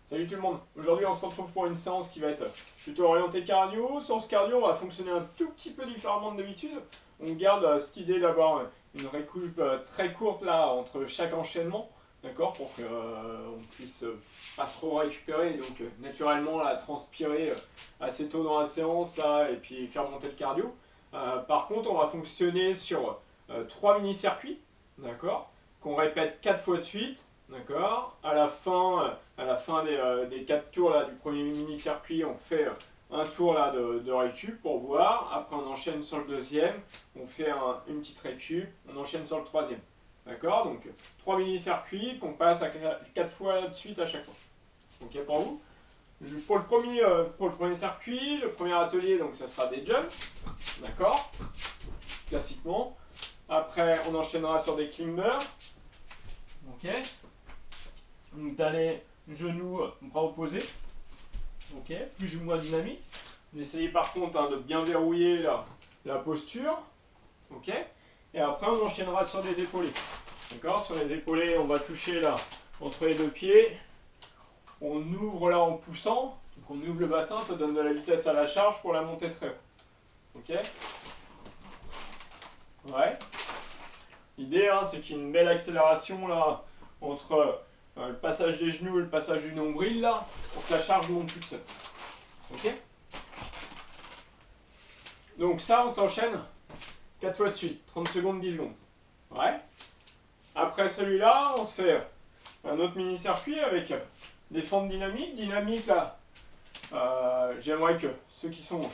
Salut tout le monde, aujourd'hui on se retrouve pour une séance qui va être plutôt orientée cardio. Séance cardio, on va fonctionner un tout petit peu différemment de d'habitude. On garde cette idée d'avoir une récup très courte là entre chaque enchaînement, d'accord, pour qu'on puisse pas trop récupérer, donc naturellement là, transpirer assez tôt dans la séance là, et puis faire monter le cardio. Par contre, on va fonctionner sur 3 mini-circuits, d'accord, qu'on répète 4 fois de suite. D'accord. À la fin des 4 tours là, du premier mini-circuit, on fait un tour là, de récup pour voir. Après, on enchaîne sur le deuxième. On fait une petite récup. On enchaîne sur le troisième. D'accord. Donc, 3 mini-circuits qu'on passe à 4 fois de suite à chaque fois. Ok pour vous. Pour le premier circuit, le premier atelier, donc ça sera des jumps. D'accord. Classiquement. Après, on enchaînera sur des climbers. Ok. Donc tu as les genoux, bras opposés, ok, plus ou moins dynamique. Essayez par contre de bien verrouiller la posture, ok. Et après on enchaînera sur des épaulés, d'accord. Sur les épaulés, on va toucher là entre les deux pieds. On ouvre là en poussant, donc on ouvre le bassin, ça donne de la vitesse à la charge pour la montée très haut, ok. Ouais. L'idée, c'est qu'il y ait une belle accélération là entre le passage des genoux et le passage du nombril là, pour que la charge monte toute seule. Ok. Donc ça, on s'enchaîne 4 fois de suite, 30 secondes, 10 secondes. Ouais. Après celui-là, on se fait un autre mini-circuit avec des fentes dynamiques. Dynamique là, j'aimerais que ceux qui sont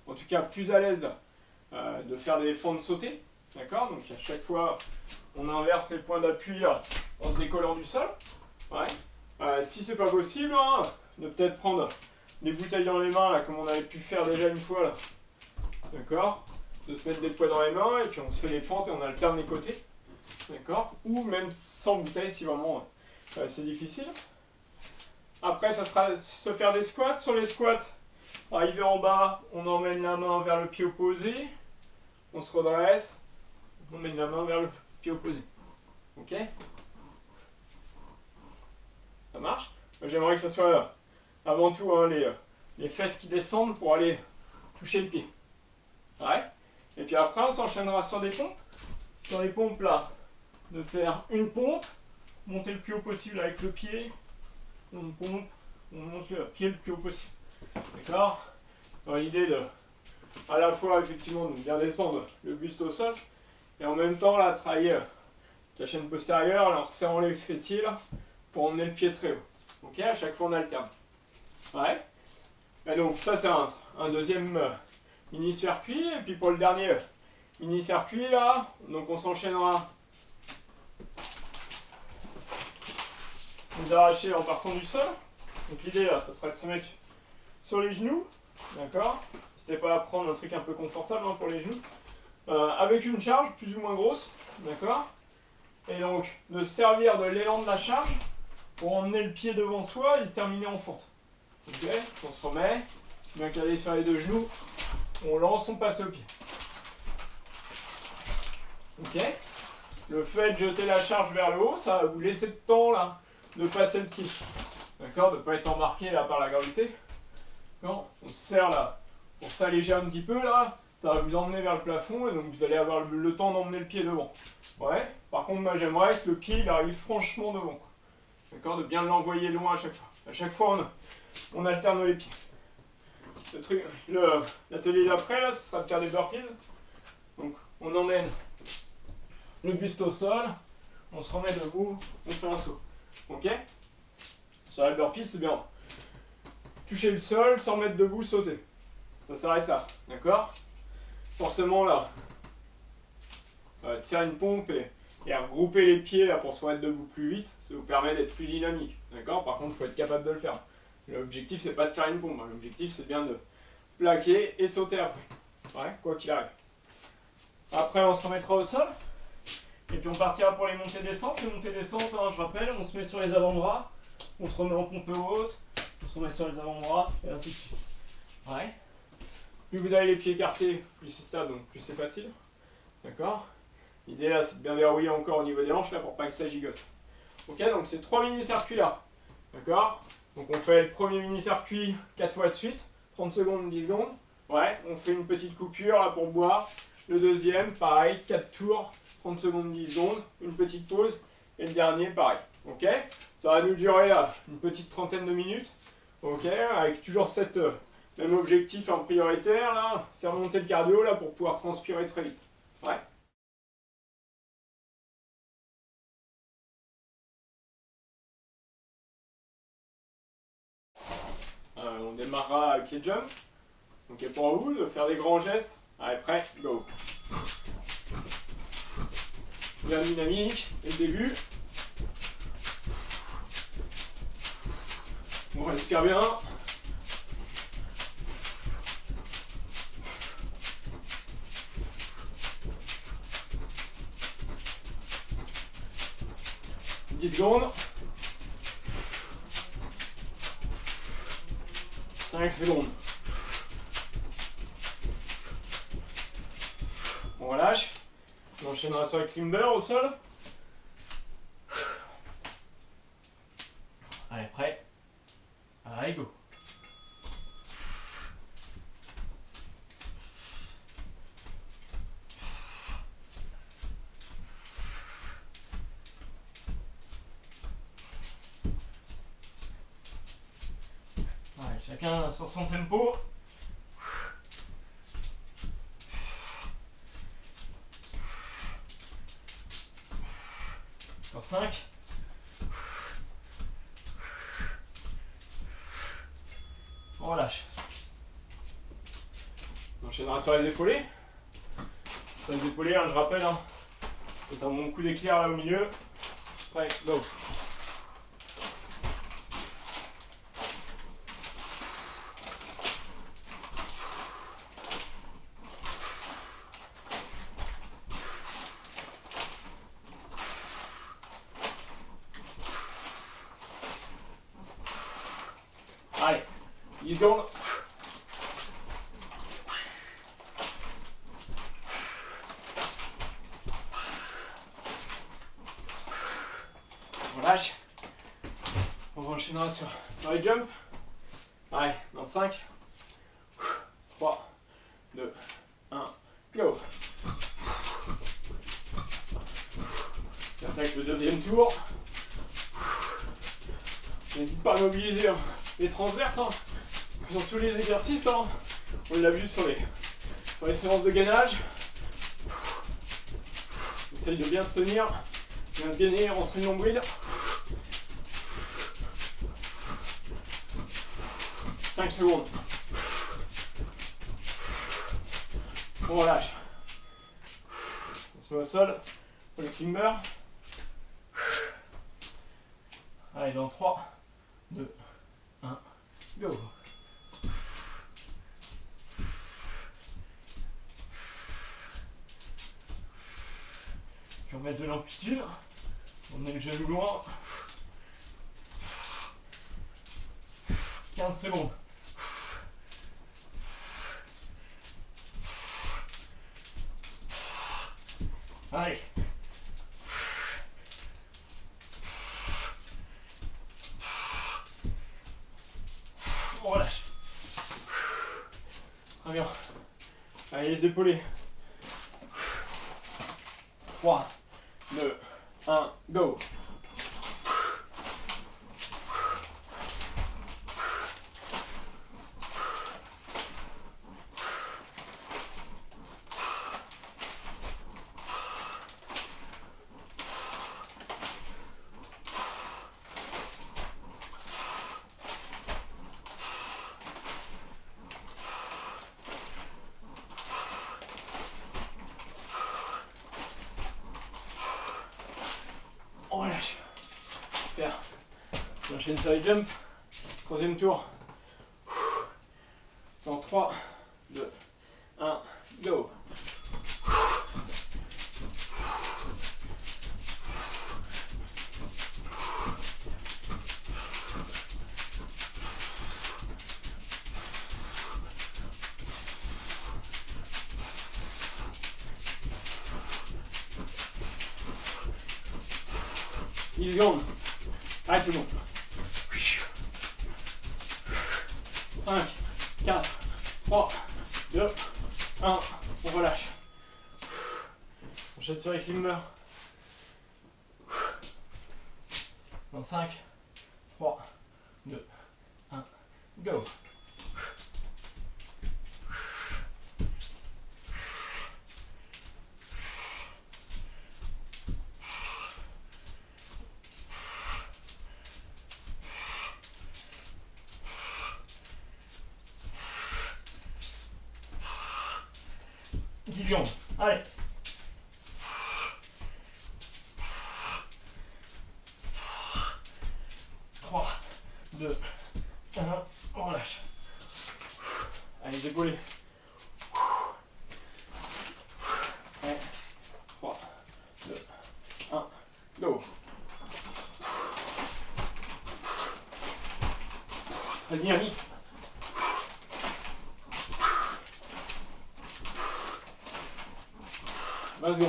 en tout cas plus à l'aise de faire des fentes sautées. D'accord. Donc à chaque fois, on inverse les points d'appui en se décollant du sol. Ouais. Si c'est pas possible, de peut-être prendre des bouteilles dans les mains, là, comme on avait pu faire déjà une fois, là. D'accord. De se mettre des poids dans les mains, et puis on se fait les fentes et on alterne les côtés. D'accord. Ou même sans bouteille, si vraiment c'est difficile. Après, ça sera se faire des squats. Sur les squats, arriver en bas, on emmène la main vers le pied opposé. On se redresse, on emmène la main vers le pied opposé. Ok. Ça marche. J'aimerais que ce soit avant tout les fesses qui descendent pour aller toucher le pied. Ouais. Et puis après, on s'enchaînera sur des pompes. Sur les pompes là, de faire une pompe, monter le plus haut possible avec le pied. On pompe, on monte le pied le plus haut possible. D'accord. Dans l'idée de à la fois effectivement de bien descendre le buste au sol et en même temps là travailler la chaîne postérieure là, en resserrant les fessiers là, pour emmener le pied très haut. Ok, à chaque fois on alterne. Ouais. Et donc ça c'est un deuxième mini-circuit. Et puis pour le dernier mini-circuit là, donc on s'enchaînera les arrachés en partant du sol. Donc l'idée là, ça serait de se mettre sur les genoux. D'accord. N'hésitez pas à prendre un truc un peu confortable pour les genoux. Avec une charge plus ou moins grosse. D'accord. Et donc de se servir de l'élan de la charge pour emmener le pied devant soi et terminer en fente. Ok, on se remet, bien calé sur les deux genoux, on lance, on passe le pied. Ok. Le fait de jeter la charge vers le haut, ça va vous laisser le temps là de passer le pied. D'accord, de ne pas être embarqué là par la gravité. Non, on se serre là pour s'alléger un petit peu là, ça va vous emmener vers le plafond et donc vous allez avoir le temps d'emmener le pied devant. Ouais. Par contre, moi j'aimerais que le pied il arrive franchement devant. D'accord, de bien l'envoyer loin à chaque fois. À chaque fois, on alterne les pieds. L'atelier d'après, là, ce sera de faire des burpees. Donc, on emmène le buste au sol, on se remet debout, on fait un saut. Ok. Sur la burpees, c'est bien. Toucher le sol, se remettre debout, sauter. Ça s'arrête là. D'accord. Forcément, là, de faire une pompe et regrouper les pieds là, pour se remettre debout plus vite, ça vous permet d'être plus dynamique. D'accord. Par contre, il faut être capable de le faire. L'objectif, c'est pas de faire une pompe. L'objectif, c'est bien de plaquer et sauter après. Ouais, quoi qu'il arrive. Après, on se remettra au sol. Et puis, on partira pour les montées-descentes. Les montées-descentes, je rappelle, on se met sur les avant-bras. On se remet en pompe haute. On se remet sur les avant-bras. Et ainsi de suite. Ouais. Plus vous avez les pieds écartés, plus c'est stable, donc plus c'est facile. D'accord. L'idée là, c'est de bien verrouiller encore au niveau des hanches là pour pas que ça gigote. Ok, donc ces 3 mini-circuits là. D'accord? Donc on fait le premier mini-circuit 4 fois de suite, 30 secondes, 10 secondes. Ouais, on fait une petite coupure là pour boire. Le deuxième, pareil, 4 tours, 30 secondes, 10 secondes, une petite pause. Et le dernier, pareil. Ok? Ça va nous durer une petite trentaine de minutes. Ok? Avec toujours cette même objectif en prioritaire, là, faire monter le cardio là, pour pouvoir transpirer très vite. Ouais? On démarrera avec les jumps. Ok, pour vous de faire des grands gestes. Allez, prêt, go. Bien dynamique, dès le début. On respire bien. « 10 secondes. 5 secondes. On relâche. On enchaînera sur le climber au sol. Allez, prêt. Allez, go. Allez, chacun sur son tempo. Sur 5. On relâche. On enchaînera sur les épaulés. Sur les épaulés, hein, je rappelle, hein, c'est un bon coup d'éclair là au milieu. Prêt, go. Allez, 10 secondes. On lâche. On enchaînera sur les jumps. Allez, dans 5, 3, 2, 1, go. J'attaque le deuxième tour. N'hésite pas à mobiliser les transverses, hein. Sur tous les exercices, hein. On l'a vu sur les séances de gainage. Essaye de bien se tenir, bien se gainer, rentrer le nombril. 5 secondes. On relâche. On se met au sol pour le climber. Allez, dans 3, 2, 1, go. Je vais remettre de l'amplitude. On met le genou loin. 15 secondes. Allez. On relâche. Très bien. Allez, les épaulés. 3, 2, 1, go. On relâche. Super. J'enchaîne sur les jumps. Troisième tour. Dans 3, 2, 1, go. Ils secondes. Allez tout le monde. 5, 4, 3, 2, 1. On relâche. On jette sur les climbers. Dans 5, 3, 2, 1, go. Allez. 3, 2, 1, on relâche. Allez, les épaules. Allez, 3, 2, 1, go. Très dynamique. Let's go.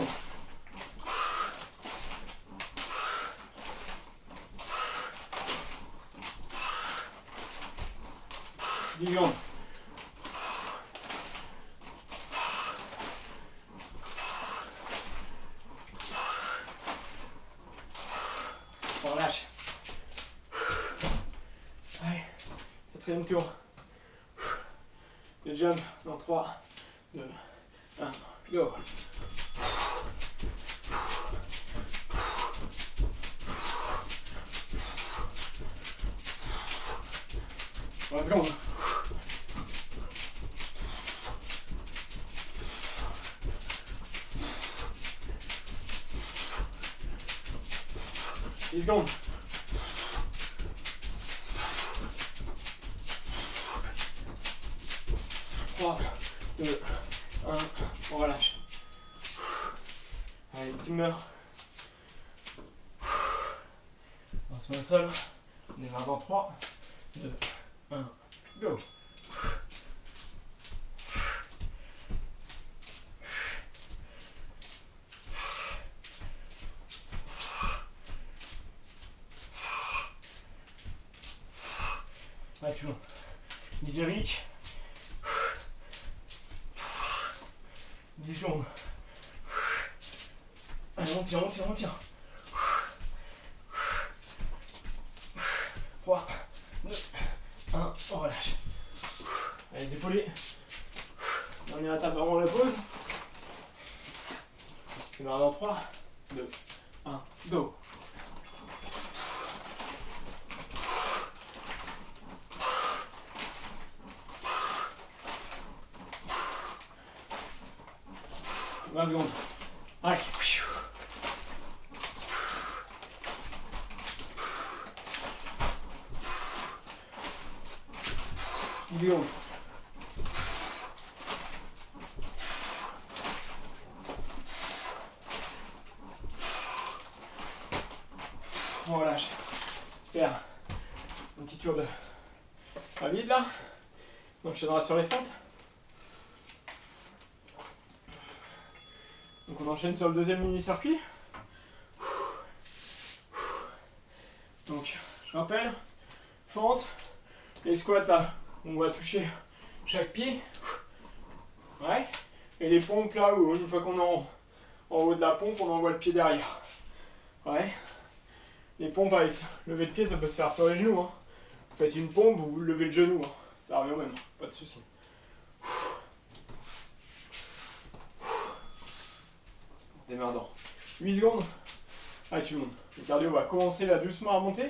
10 secondes. On relâche. Allez, quatrième tour. Le jump dans 3, 2, 1, go. Let's go. He's gone. Trois, deux, un, on relâche. Allez, timber. On se met au sol. On démarre dans 3, 2, 1, go. Allez, tout le monde. Dynamique. 10 secondes. Allez, on tire, on tire, on tire. 3, 2, 1, on relâche. Allez, les épaules. Dernière étape avant la pause. Je démarre dans 3, 2, 1, go. Let's go. Allez. 10 secondes. On relâche. Super. Un petit tour de pas vide là. On enchaînera sur les fentes. Donc on enchaîne sur le deuxième mini-circuit. Donc je rappelle, fente, les squats là, on va toucher chaque pied. Ouais. Et les pompes là où une fois qu'on est en haut de la pompe, on envoie le pied derrière. Ouais. Les pompes avec lever de pied, ça peut se faire sur les genoux. Hein. Vous faites une pompe, vous levez le genou. Hein. Ça revient au même, pas de souci. On démarre dans 8 secondes. Allez tout le monde. Le cardio va commencer là doucement à monter.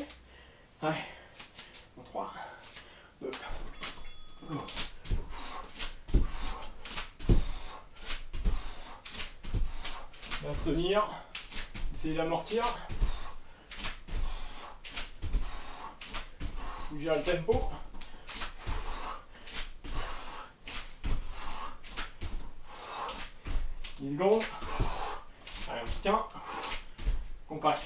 Allez. En 3, 2, go. Bien se tenir. Essayez d'amortir. Bouger le tempo. « 10 secondes. Allez, on se tient. Compact.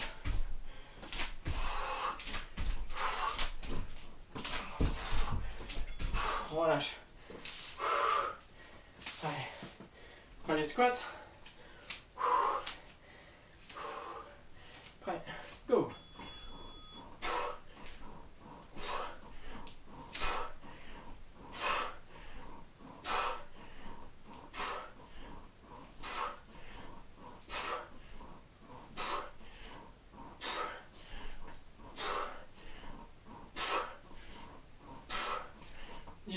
On relâche. Allez. Prends les squats. Prêt. Go.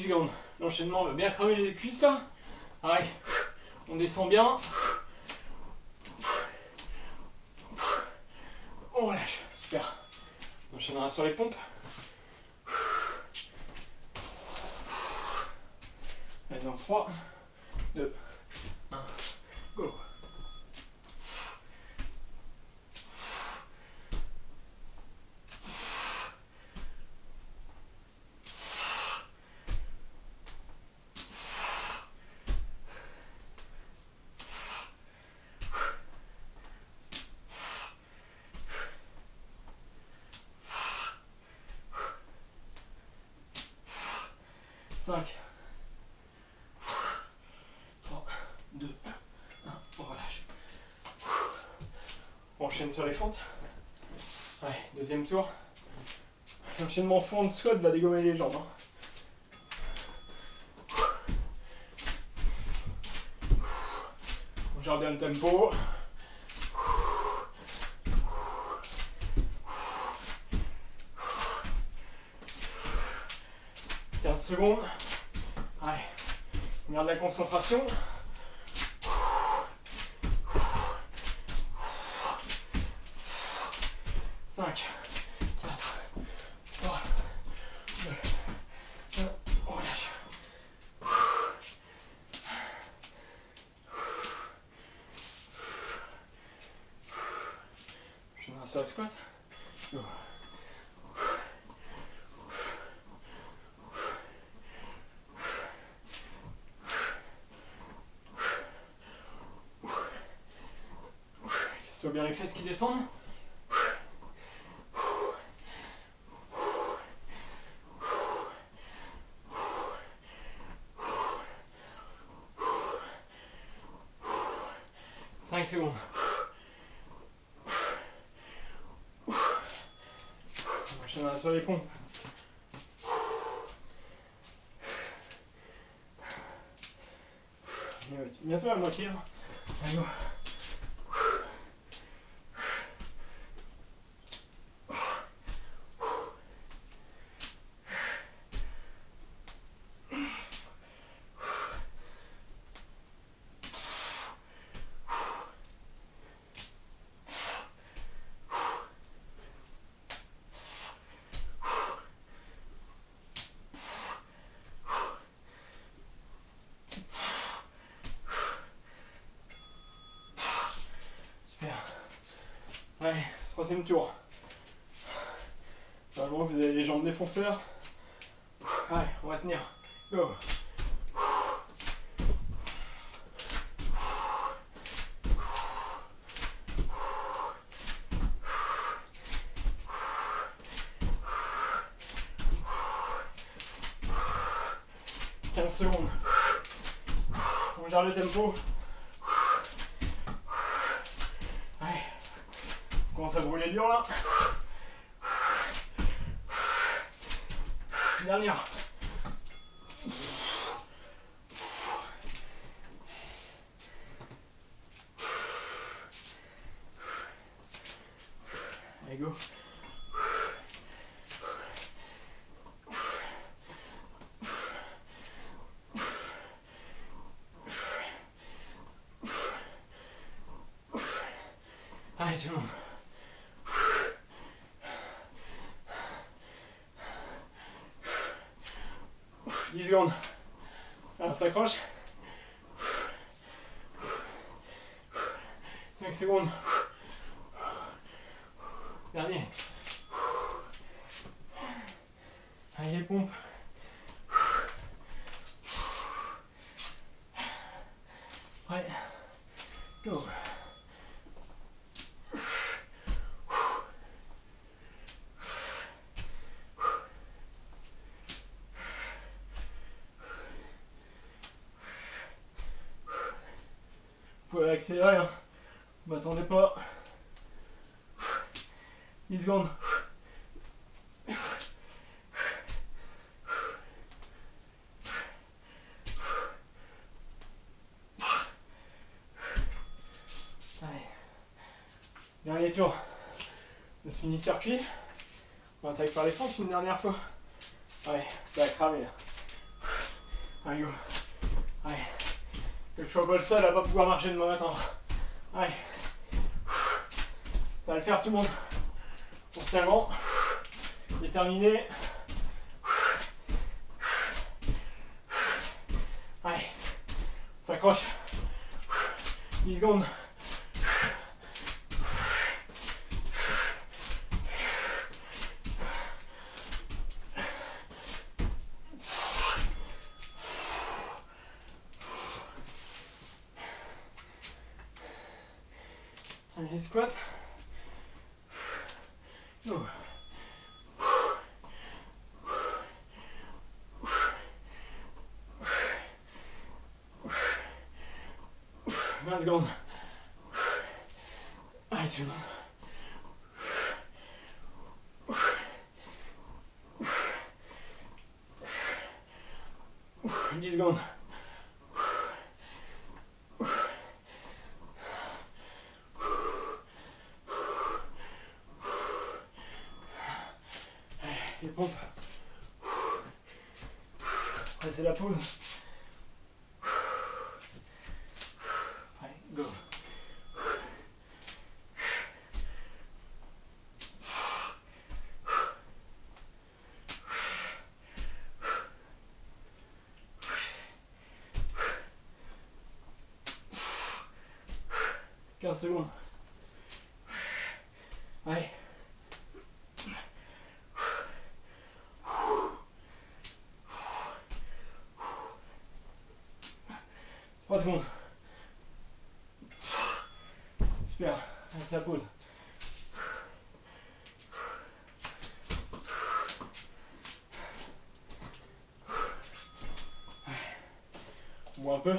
10 secondes. L'enchaînement va bien cramer les cuisses. Allez, on descend bien. On relâche. Super. On enchaînera sur les pompes. Allez, dans 3, 2, 1, go. 5, 3, 2, 1, on relâche. On enchaîne sur les fentes. Allez, deuxième tour. L'enchaînement fond squat va dégommer les jambes. On gère bien le tempo. Secondes. Allez, on garde la concentration. 5, 4, 3, 2, 1, on relâche. Je viens sur le squat. Go. Soit bien les fesses qui descendent. Cinq secondes. On enchaînera sur les pompes. Bientôt à la moitié. Allez, go. 'Allez, troisième tour. Normalement, vous avez les jambes défoncées là. Allez, on va tenir. Go. Secondes. On gère le tempo. Allez. On commence à brûler dur là. Dernière. Allez, go. Allez, tout le monde. 10 secondes. On s'accroche. 5 secondes. Dernier. Allez, les pompes. Ouais. Go. Vous pouvez accélérer, hein. Ne m'attendez pas. 10 secondes. Allez. Dernier tour de ce mini-circuit. On attaque par les fentes une dernière fois. Allez, ça va cramer là. Allez, go. Allez. Que je sois pas le seul à pas pouvoir marcher demain matin. Allez. Ça va le faire tout le monde. On se tient grand. Déterminé. Allez. On s'accroche. 10 secondes. Allez, squat. Go. 20 secondes. Allez, tout le monde. 10 secondes. Les pompes. Après c'est la pause. Allez, go. Quinze secondes. Allez. 3 secondes. Super. Allez, c'est la pause. On voit un peu.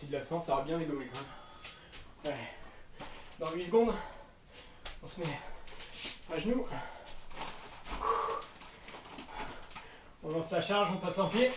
De la séance, ça va bien dégommer quand même. Allez. Dans 8 secondes, on se met à genoux. On lance la charge, on passe en pied.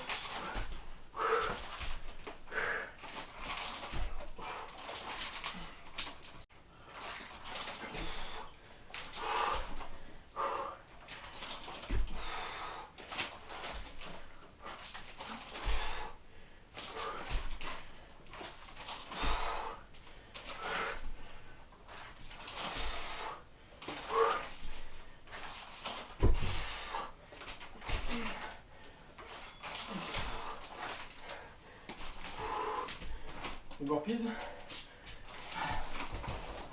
Burpees.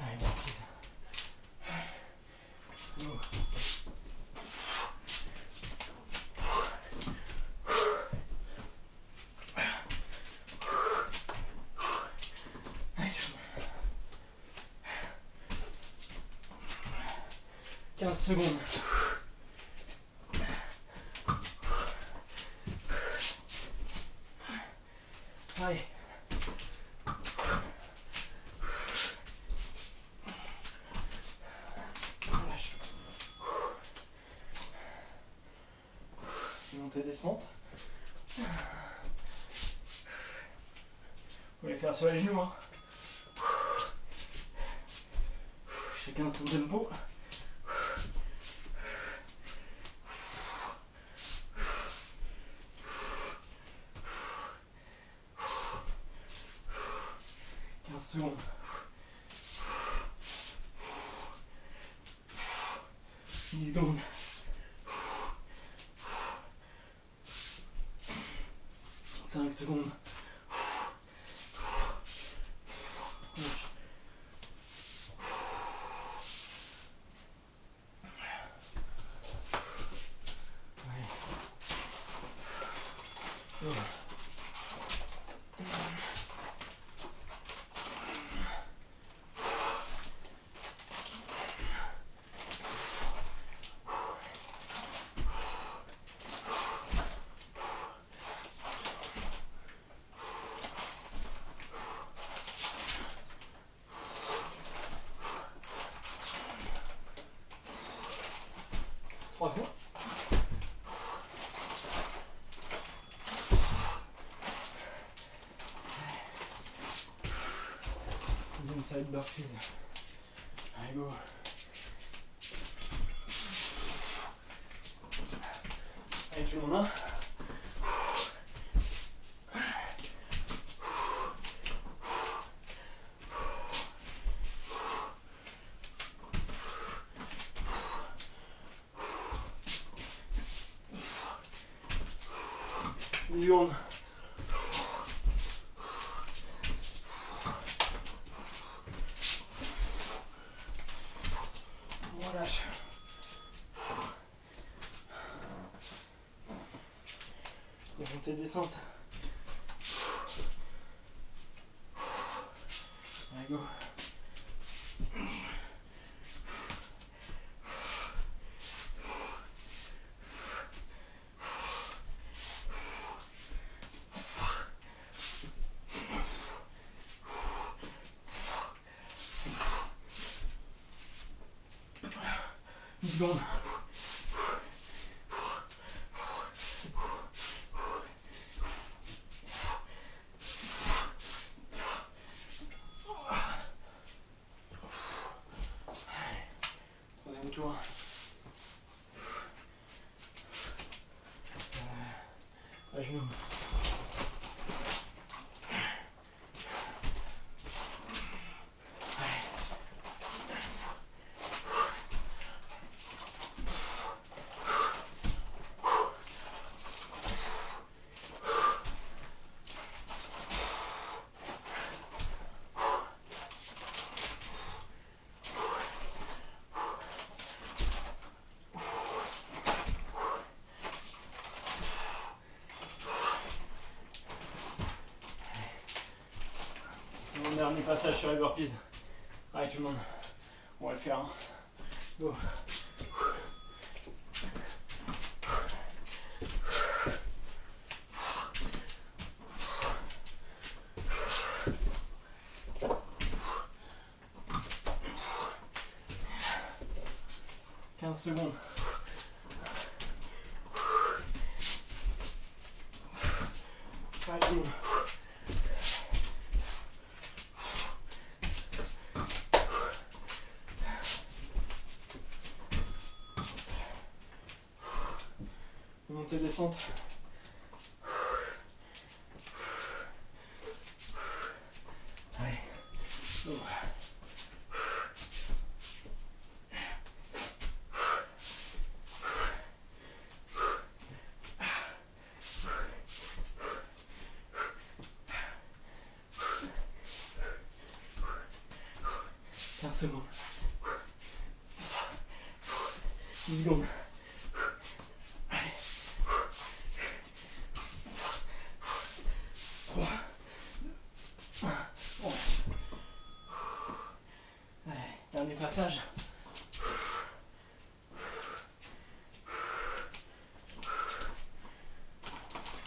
Allez, burpees. Go. Allez, 15 secondes. Allez. Montée, descente. Vous les faire sur les genoux. Hein. Chacun son tempo. Secondes. 10 secondes. 5 secondes. side burpees. Allez, go. Allez, tout le monde, hein. Secondes. On relâche. Et montée descente. Allez, go. 10 secondes. Troisième tour. À genoux. 'Dernier passage sur les burpees. Allez tout le monde, on va le faire. Hein. Go. Secondes. Allez, tout le monde. Montée descente. Allez. Oh. 15 secondes. 10 secondes. Allez. 3, 2, 1. On lâche. Allez, dernier passage.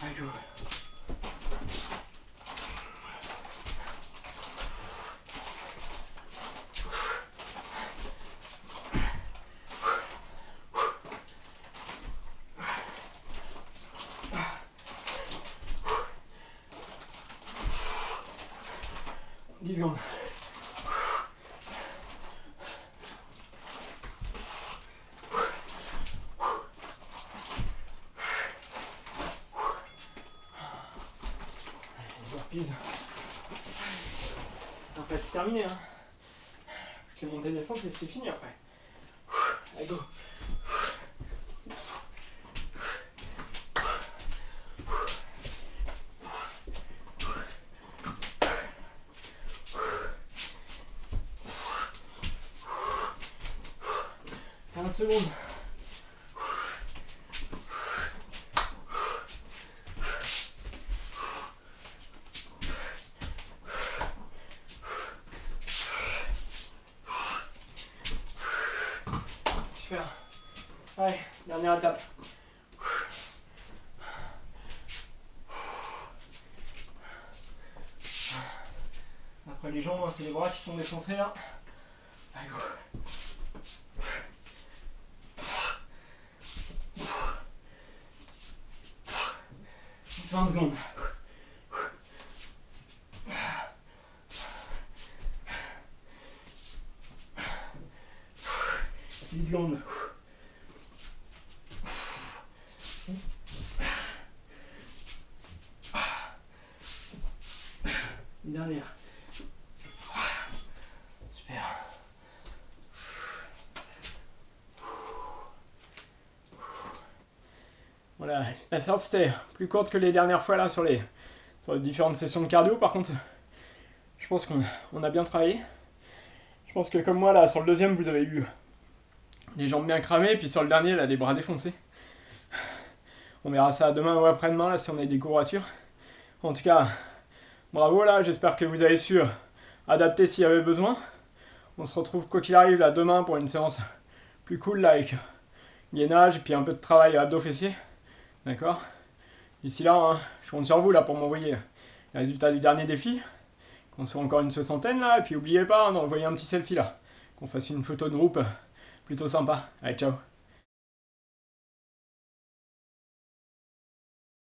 Allez, go. Secondes. Burpees. Après c'est terminé. Hein. Les montées et descentes et c'est fini après. Allez go. Secondes. Super. Allez, dernière étape. Après les jambes, c'est les bras qui sont défoncés là. Allez, go. 20 secondes. secondes. Une dernière. Super. Voilà, la séance était plus courte que les dernières fois là sur les différentes sessions de cardio. Par contre, je pense qu'on a bien travaillé. Je pense que comme moi là, sur le deuxième, vous avez eu les jambes bien cramées, puis sur le dernier, là, les bras défoncés. On verra ça demain ou après-demain là si on a des courbatures. En tout cas, bravo là, j'espère que vous avez su adapter s'il y avait besoin. On se retrouve quoi qu'il arrive là demain pour une séance plus cool là avec gainage et puis un peu de travail abdos-fessiers. D'accord? D'ici là, hein, je compte sur vous là pour m'envoyer les résultats du dernier défi. Qu'on soit encore une 60aine là, et puis n'oubliez pas d'envoyer un petit selfie là. Qu'on fasse une photo de groupe plutôt sympa. Allez, ciao!